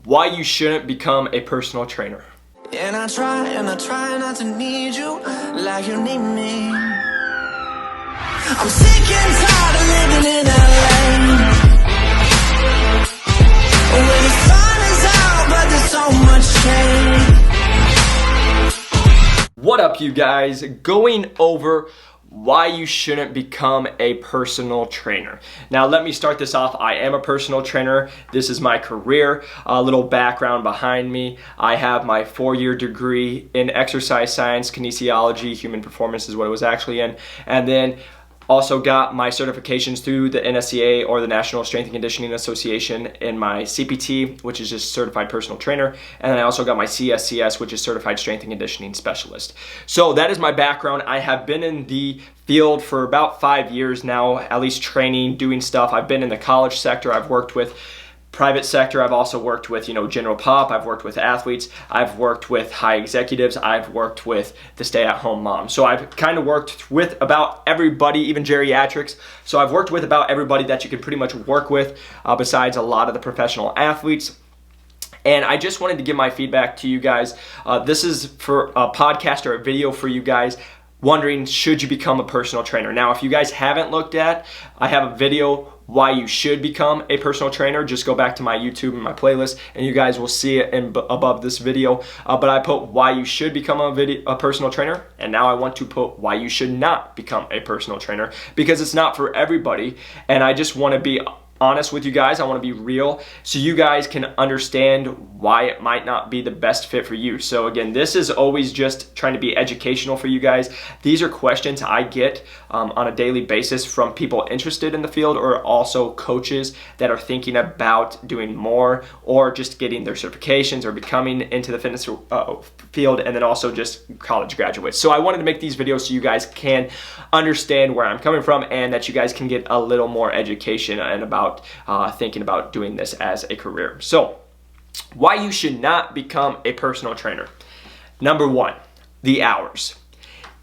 why you shouldn't become a personal trainer. And I try not to need you like you need me. I'm sick and tired of living in LA, where the sun is out but there's so much shade. What up, you guys? Going over why you shouldn't become a personal trainer. Now, let me start this off. I am a personal trainer. This is my career. A little background behind me. I have my 4-year degree in exercise science, kinesiology, human performance is what it was actually in, and then also got my certifications through the NSCA, or the National Strength and Conditioning Association, in my CPT, which is just Certified Personal Trainer, and then I also got my CSCS, which is Certified Strength and Conditioning Specialist. So that is my background. I have been in the field for about 5 years now, at least training, doing stuff. I've been in the college sector. I've worked with private sector. I've also worked with, general pop. I've worked with athletes. I've worked with high executives. I've worked with the stay-at-home mom. So I've kind of worked with about everybody, even geriatrics. So I've worked with about everybody that you can pretty much work with, besides a lot of the professional athletes. And I just wanted to give my feedback to you guys. This is for a podcast or a video for you guys wondering, should you become a personal trainer? Now, if you guys haven't looked at, I have a video why you should become a personal trainer. Just go back to my YouTube and my playlist and you guys will see it above this video. But I put why you should become a personal trainer, and now I want to put why you should not become a personal trainer, because it's not for everybody. And I just want to be honest with you guys. I want to be real so you guys can understand why it might not be the best fit for you. So again, this is always just trying to be educational for you guys. These are questions I get on a daily basis from people interested in the field, or also coaches that are thinking about doing more, or just getting their certifications, or becoming into the fitness field, and then also just college graduates. So I wanted to make these videos so you guys can understand where I'm coming from, and that you guys can get a little more education and about thinking about doing this as a career. So why you should not become a personal trainer. Number one, the hours.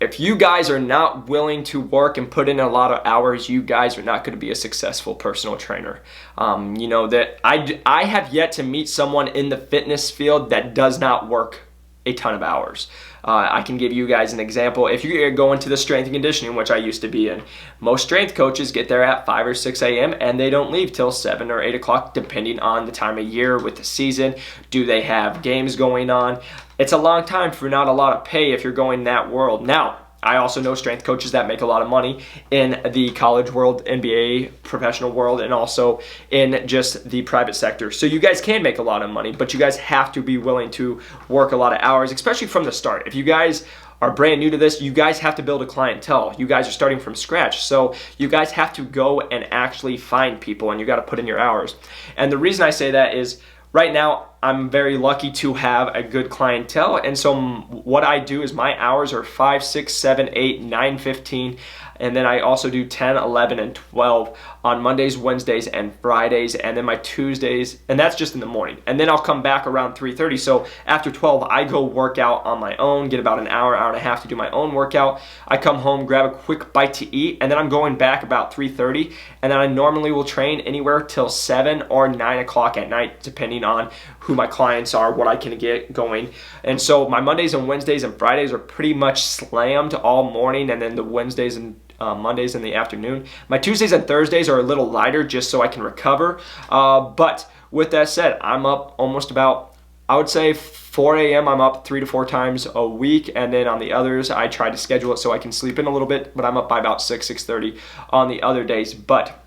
If you guys are not willing to work and put in a lot of hours, you guys are not going to be a successful personal trainer. That I have yet to meet someone in the fitness field that does not work a ton of hours. I can give you guys an example. If you go into the strength and conditioning, which I used to be in, most strength coaches get there at 5 or 6 a.m. and they don't leave till 7 or 8 o'clock, depending on the time of year with the season. Do they have games going on? It's a long time for not a lot of pay if you're going that world. Now, I also know strength coaches that make a lot of money in the college world, NBA, professional world, and also in just the private sector. So you guys can make a lot of money, but you guys have to be willing to work a lot of hours, especially from the start. If you guys are brand new to this, you guys have to build a clientele. You guys are starting from scratch. So you guys have to go and actually find people, and you got to put in your hours. And the reason I say that is, right now, I'm very lucky to have a good clientele, and so what I do is my hours are 5, 6, 7, 8, 9, 15, and then I also do 10, 11, and 12 on Mondays, Wednesdays, and Fridays, and then my Tuesdays, and that's just in the morning. And then I'll come back around 3:30, so after 12, I go work out on my own, get about an hour, hour and a half to do my own workout. I come home, grab a quick bite to eat, and then I'm going back about 3:30, and then I normally will train anywhere till 7 or 9 o'clock at night, depending on who my clients are, what I can get going. And so my Mondays and Wednesdays and Fridays are pretty much slammed all morning, and then the Wednesdays and Mondays in the afternoon. My Tuesdays and Thursdays are a little lighter just so I can recover. But with that said, I'm up almost about, I would say 4 a.m. I'm up 3 to 4 times a week, and then on the others I try to schedule it so I can sleep in a little bit, but I'm up by about 6:30 on the other days. But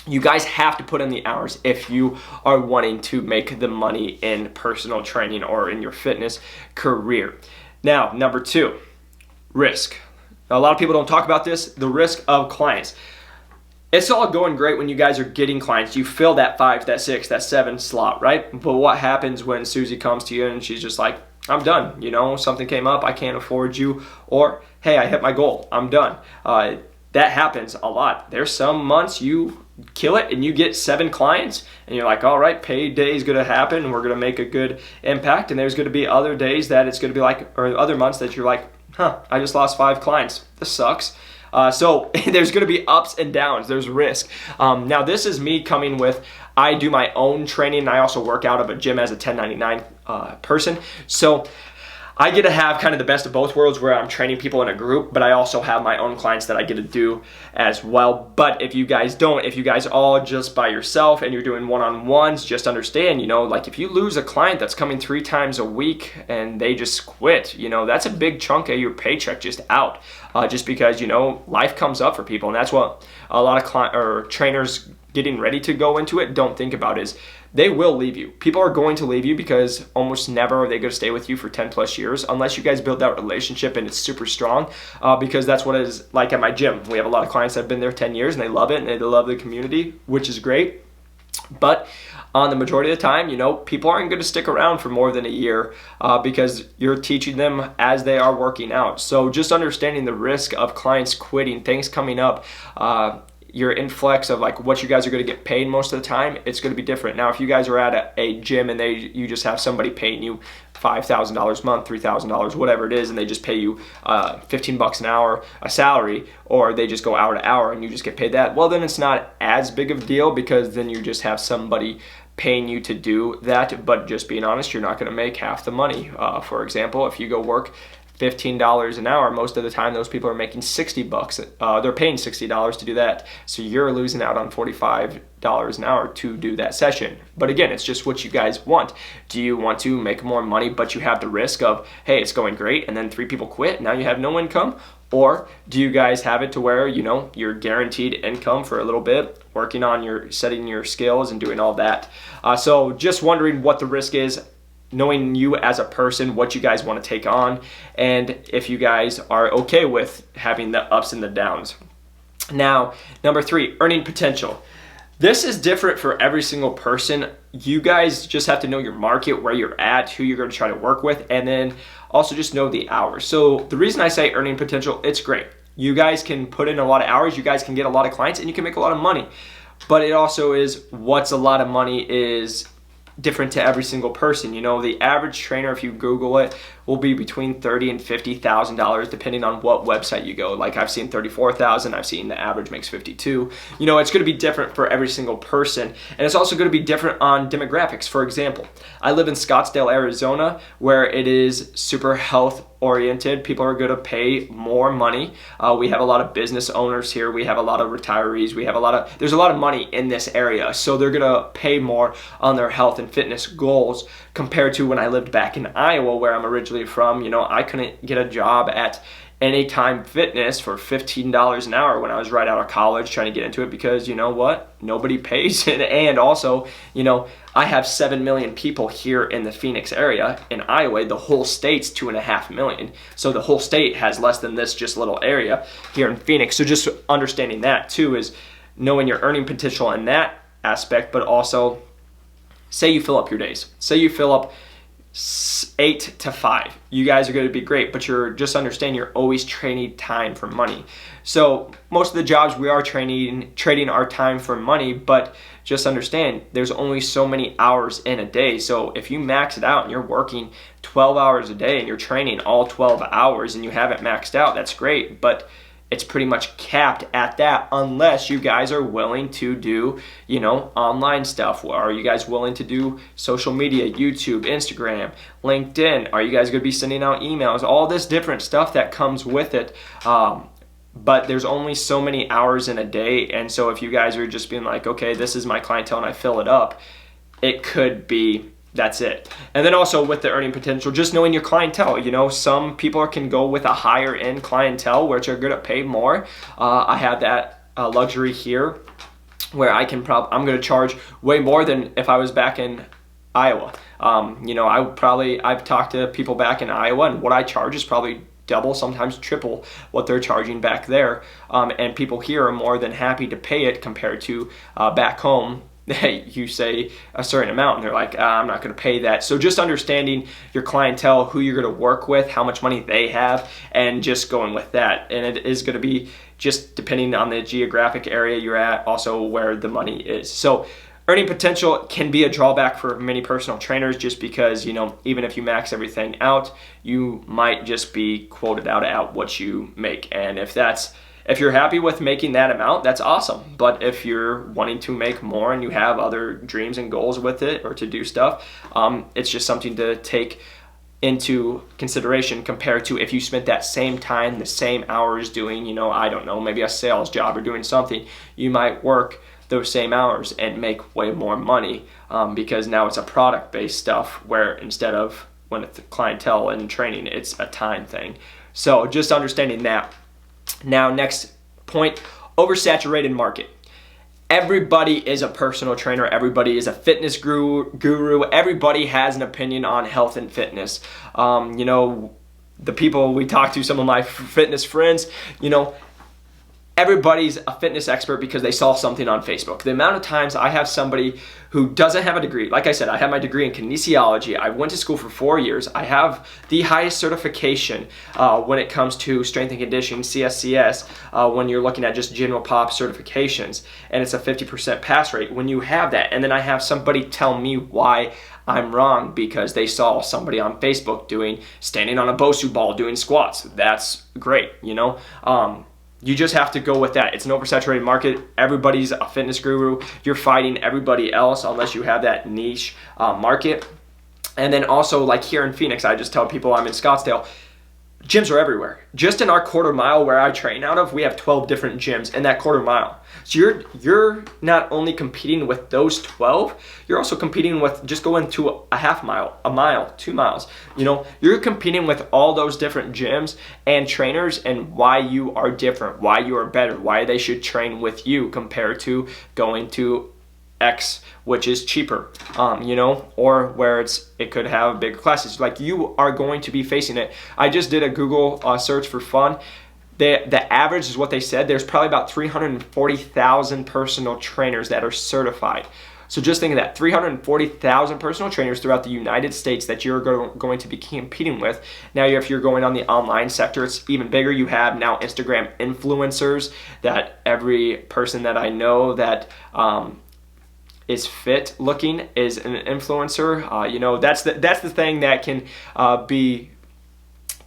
you guys have to put in the hours if you are wanting to make the money in personal training or in your fitness career. Now, number 2, risk. A lot of people don't talk about this, the risk of clients. It's all going great when you guys are getting clients. You fill that 5, that 6, that 7 slot, right? But what happens when Susie comes to you and she's just like, I'm done, something came up, I can't afford you, or hey, I hit my goal, I'm done. That happens a lot. There's some months you kill it and you get 7 clients and you're like, all right, payday is going to happen, we're going to make a good impact. And there's going to be other days that it's going to be like, or other months that you're like, I just lost 5 clients. This sucks. So there's going to be ups and downs. There's risk. Now this is me coming with, I do my own training, and I also work out of a gym as a 1099 person. So I get to have kind of the best of both worlds where I'm training people in a group, but I also have my own clients that I get to do as well. But if you guys don't, if you guys all just by yourself and you're doing one-on-ones, just understand, you know, like if you lose a client that's coming 3 times a week and they just quit, you know, that's a big chunk of your paycheck just out, just because, you know, life comes up for people. And that's what a lot of trainers getting ready to go into it don't think about, is they will leave you. People are going to leave you because almost never are they going to stay with you for 10 plus years unless you guys build that relationship and it's super strong, because that's what it is like at my gym. We have a lot of clients that have been there 10 years and they love it and they love the community, which is great. But on the majority of the time, you know, people aren't going to stick around for more than a year because you're teaching them as they are working out. So just understanding the risk of clients quitting, things coming up, your influx of like what you guys are going to get paid most of the time, it's going to be different. Now, if you guys are at a gym and you just have somebody paying you $5,000 a month, $3,000, whatever it is, and they just pay you $15 an hour, a salary, or they just go hour to hour and you just get paid that, well, then it's not as big of a deal because then you just have somebody paying you to do that. But just being honest, you're not going to make half the money. For example, if you go work $15 an hour, most of the time those people are making $60. They're paying $60 to do that. So you're losing out on $45 an hour to do that session. But again, it's just what you guys want. Do you want to make more money, but you have the risk of, hey, it's going great, and then 3 people quit, now you have no income? Or do you guys have it to where, you know, you're guaranteed income for a little bit, working on setting your skills and doing all that? So just wondering what the risk is, knowing you as a person, what you guys want to take on, and if you guys are okay with having the ups and the downs. Now, number 3, earning potential. This is different for every single person. You guys just have to know your market, where you're at, who you're going to try to work with, and then also just know the hours. So the reason I say earning potential, it's great. You guys can put in a lot of hours, you guys can get a lot of clients, and you can make a lot of money. But it also is, what's a lot of money is different to every single person. You know, the average trainer, if you Google it, will be between $30,000 and $50,000 depending on what website you go. Like I've seen 34,000, I've seen the average makes 52. You know, it's going to be different for every single person, and it's also going to be different on demographics. For example, I live in Scottsdale, Arizona, where it is super health oriented. People are going to pay more money. We have a lot of business owners here. We have a lot of retirees. There's a lot of money in this area. So they're going to pay more on their health and fitness goals compared to when I lived back in Iowa, where I'm originally from. You know, I couldn't get a job at Anytime Fitness for $15 an hour when I was right out of college trying to get into it, because you know what? Nobody pays it. And also, you know, I have 7 million people here in the Phoenix area. In Iowa, the whole state's 2.5 million. So the whole state has less than this just little area here in Phoenix. So just understanding that too is knowing your earning potential in that aspect, but also say you fill up your days. Say you fill up 8 to 5. You guys are going to be great, but just understand you're always trading time for money. So most of the jobs we are trading our time for money, but just understand there's only so many hours in a day. So if you max it out and you're working 12 hours a day and you're training all 12 hours and you haven't maxed out, that's great, but it's pretty much capped at that unless you guys are willing to do, you know, online stuff. Are you guys willing to do social media, YouTube, Instagram, LinkedIn? Are you guys going to be sending out emails? All this different stuff that comes with it. But there's only so many hours in a day. And so if you guys are just being like, okay, this is my clientele and I fill it up, it could be that's it. And then also with the earning potential, just knowing your clientele. You know, some people can go with a higher end clientele, which are going to pay more. I have that luxury here where I'm going to charge way more than if I was back in Iowa. You know, I've talked to people back in Iowa, and what I charge is probably double, sometimes triple what they're charging back there. And people here are more than happy to pay it compared to back home. You say a certain amount and they're like, I'm not going to pay that. So just understanding your clientele, who you're going to work with, how much money they have, and just going with that. And it is going to be just depending on the geographic area you're at, also where the money is. So earning potential can be a drawback for many personal trainers, just because, you know, even if you max everything out, you might just be quoted out at what you make. And if If you're happy with making that amount, that's awesome. But if you're wanting to make more and you have other dreams and goals with it or to do stuff, it's just something to take into consideration compared to if you spent that same time, the same hours doing, you know, I don't know, maybe a sales job or doing something. You might work those same hours and make way more money because now it's a product-based stuff where instead of when it's clientele and training, it's a time thing. So just understanding that. Now, next point, oversaturated market. Everybody is a personal trainer. Everybody is a fitness guru. Everybody has an opinion on health and fitness. You know, the people we talk to, some of my fitness friends, you know, everybody's a fitness expert because they saw something on Facebook. The amount of times I have somebody who doesn't have a degree, like I said, I have my degree in kinesiology. I went to school for 4 years. I have the highest certification when it comes to strength and conditioning, CSCS, when you're looking at just general pop certifications, and it's a 50% pass rate. When you have that, and then I have somebody tell me why I'm wrong because they saw somebody on Facebook standing on a Bosu ball doing squats. That's great, you know? You just have to go with that. It's an oversaturated market. Everybody's a fitness guru. You're fighting everybody else unless you have that niche market. And then also, like here in Phoenix, I just tell people I'm in Scottsdale, gyms are everywhere. Just in our quarter mile where I train out of, we have 12 different gyms in that quarter mile. So you're not only competing with those 12, you're also competing with just going to a half mile, a mile, 2 miles. You know, you're competing with all those different gyms and trainers and why you are different, why you are better, why they should train with you compared to going to X, which is cheaper, you know, or where it could have bigger classes. Like, you are going to be facing it. I just did a Google search for fun. The average is what they said. There's probably about 340,000 personal trainers that are certified. So just think of that, 340,000 personal trainers throughout the United States that you're going to be competing with. Now, if you're going on the online sector, it's even bigger. You have now Instagram influencers that every person that I know that is fit looking is an influencer. You know, that's the thing that can be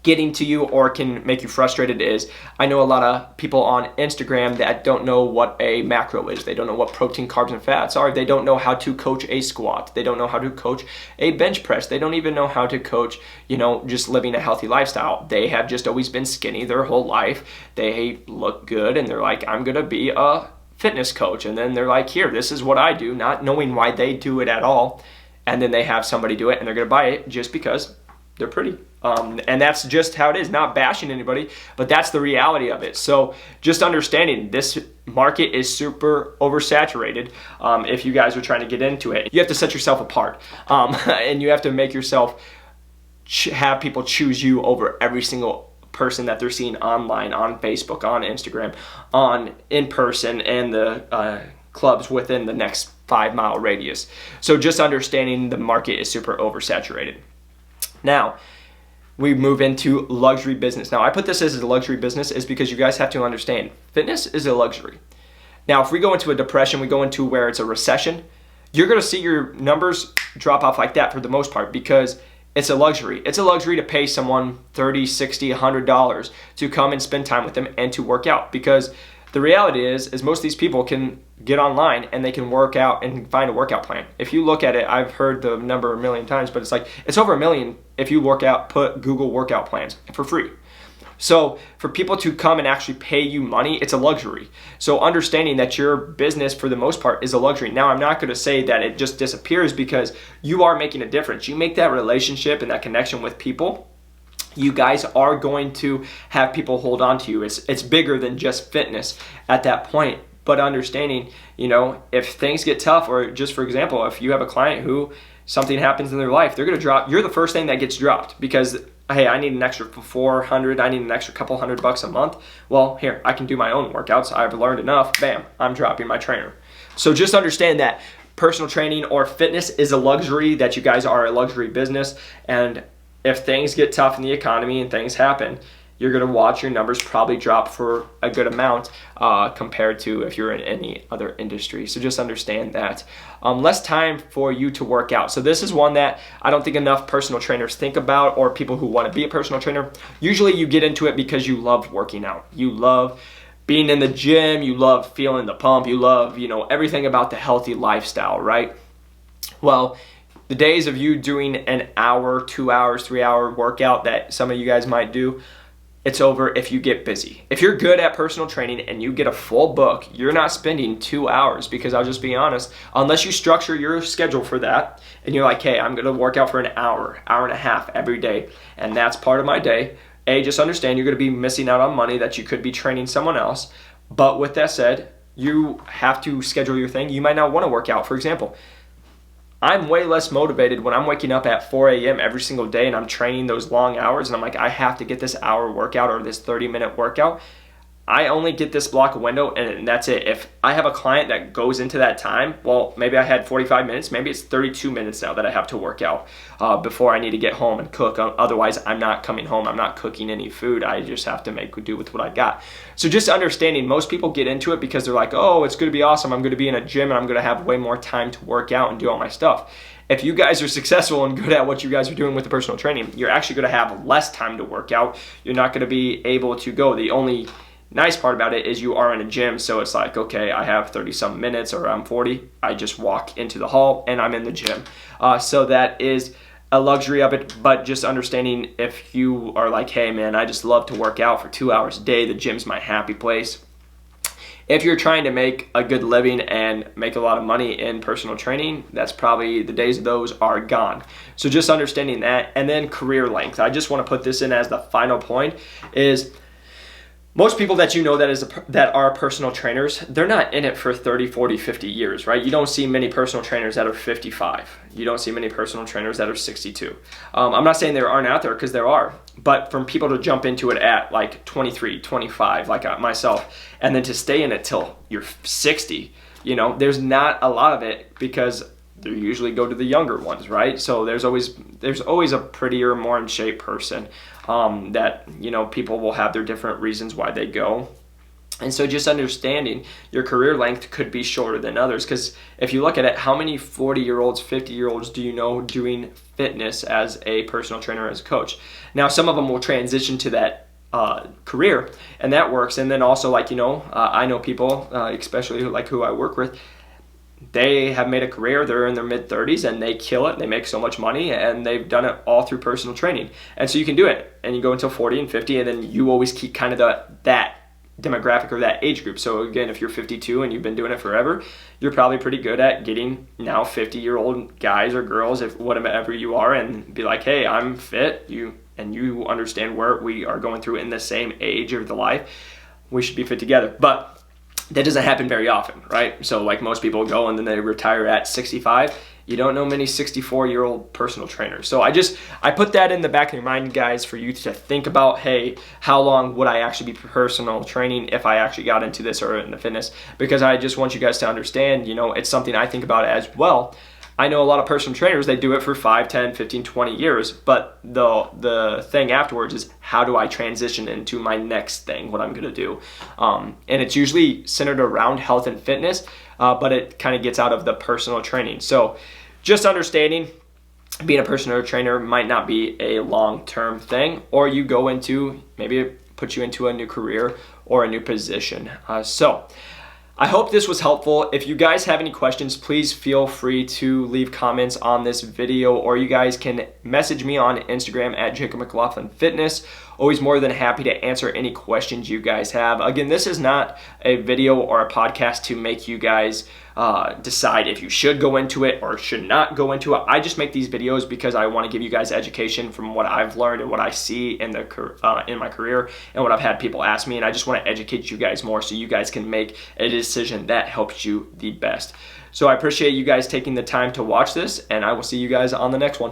getting to you or can make you frustrated. Is I know a lot of people on Instagram that don't know what a macro is. They don't know what protein, carbs, and fats are. They don't know how to coach a squat. They don't know how to coach a bench press. They don't even know how to coach, you know, just living a healthy lifestyle. They have just always been skinny their whole life. They look good and they're like, I'm gonna be a fitness coach. And then they're like, here, this is what I do, not knowing why they do it at all. And then they have somebody do it and they're gonna buy it just because they're pretty. And that's just how it is, not bashing anybody, but that's the reality of it. So just understanding this market is super oversaturated. If you guys are trying to get into it, you have to set yourself apart. And you have to make yourself have people choose you over every single person that they're seeing online, on Facebook, on Instagram, on in person, and the clubs within the next 5 mile radius. So just understanding the market is super oversaturated. Now, we move into luxury business. Now, I put this as a luxury business is because you guys have to understand fitness is a luxury. Now, if we go into a depression, we go into where it's a recession, you're going to see your numbers drop off like that for the most part because it's a luxury. It's a luxury to pay someone $30, $60, $100 to come and spend time with them and to work out, because the reality is most of these people can get online and they can work out and find a workout plan. If you look at it, I've heard the number a million times, but it's over 1 million if you put Google workout plans for free. So for people to come and actually pay you money, it's a luxury. So understanding that your business for the most part is a luxury. Now, I'm not going to say that it just disappears, because you are making a difference. You make that relationship and that connection with people. You guys are going to have people hold on to you. It's bigger than just fitness at that point. But understanding, you know, if things get tough, or just for example, if you have a client who something happens in their life, they're going to drop. You're the first thing that gets dropped because, hey, I need an extra $400. I need an extra couple $100 a month. Well, here, I can do my own workouts. I've learned enough. Bam, I'm dropping my trainer. So just understand that personal training or fitness is a luxury, that you guys are a luxury business. And if things get tough in the economy and things happen, you're going to watch your numbers probably drop for a good amount compared to if you're in any other industry. So just understand that. Less time for you to work out. So this is one that I don't think enough personal trainers think about, or people who want to be a personal trainer. Usually you get into it because you love working out. You love being in the gym, you love feeling the pump, you love, everything about the healthy lifestyle, right? Well, the days of you doing an hour, 2 hours, 3 hour workout that some of you guys might do, it's over if you get busy. If you're good at personal training and you get a full book, you're not spending 2 hours, because I'll just be honest, unless you structure your schedule for that and you're like, hey, I'm gonna work out for an hour, hour and a half every day, and that's part of my day. Just understand you're gonna be missing out on money that you could be training someone else. But with that said, you have to schedule your thing. You might not wanna work out. For example, I'm way less motivated when I'm waking up at 4 a.m. every single day and I'm training those long hours and I'm like, I have to get this hour workout or this 30-minute workout. I only get this block of window and that's it. If I have a client that goes into that time, well, maybe I had 45 minutes, maybe it's 32 minutes now that I have to work out before I need to get home and cook. Otherwise, I'm not coming home. I'm not cooking any food. I just have to make do with what I got. So just understanding, most people get into it because they're like, oh, it's going to be awesome. I'm going to be in a gym and I'm going to have way more time to work out and do all my stuff. If you guys are successful and good at what you guys are doing with the personal training, you're actually going to have less time to work out. You're not going to be able to go. The only nice part about it is you are in a gym, so it's like, okay, I have 30 some minutes or I'm 40. I just walk into the hall and I'm in the gym. So that is a luxury of it, but just understanding, if you are like, hey man, I just love to work out for 2 hours a day, the gym's my happy place. If you're trying to make a good living and make a lot of money in personal training, that's probably, the days of those are gone. So just understanding that. And then career length. I just want to put this in as the final point is, most people that that are personal trainers, they're not in it for 30, 40, 50 years, right? You don't see many personal trainers that are 55. You don't see many personal trainers that are 62. I'm not saying there aren't out there, because there are. But from people to jump into it at like 23, 25, like myself, and then to stay in it till you're 60, there's not a lot of it, because they usually go to the younger ones, right? So there's always a prettier, more in shape person that, people will have their different reasons why they go. And so just understanding your career length could be shorter than others, because if you look at it, how many 40-year-olds, 50-year-olds do you know doing fitness as a personal trainer, as a coach? Now, some of them will transition to that career, and that works. And then also, like, I know people, especially who I work with, they have made a career, they're in their mid-30s and they kill it, they make so much money, and they've done it all through personal training. And so you can do it, and you go until 40 and 50, and then you always keep kind of that demographic or that age group. So again, if you're 52 and you've been doing it forever, you're probably pretty good at getting now 50-year-old guys or girls, if whatever you are, and be like, hey, I'm fit, you understand where we are going through in the same age of the life, we should be fit together. But that doesn't happen very often, right? So like most people go and then they retire at 65. You don't know many 64-year-old personal trainers. So I put that in the back of your mind, guys, for you to think about, hey, how long would I actually be personal training if I actually got into this or into fitness? Because I just want you guys to understand, it's something I think about as well. I know a lot of personal trainers, they do it for 5, 10, 15, 20 years, but the thing afterwards is, how do I transition into my next thing, what I'm gonna do? And it's usually centered around health and fitness, but it kind of gets out of the personal training. So just understanding, being a personal trainer might not be a long-term thing, or you go into, maybe it puts you into a new career or a new position. So I hope this was helpful. If you guys have any questions, please feel free to leave comments on this video, or you guys can message me on Instagram at Jacob McLaughlin Fitness. Always more than happy to answer any questions you guys have. Again, this is not a video or a podcast to make you guys decide if you should go into it or should not go into it. I just make these videos because I want to give you guys education from what I've learned and what I see in my career and what I've had people ask me, and I just want to educate you guys more so you guys can make a decision that helps you the best. So I appreciate you guys taking the time to watch this, and I will see you guys on the next one.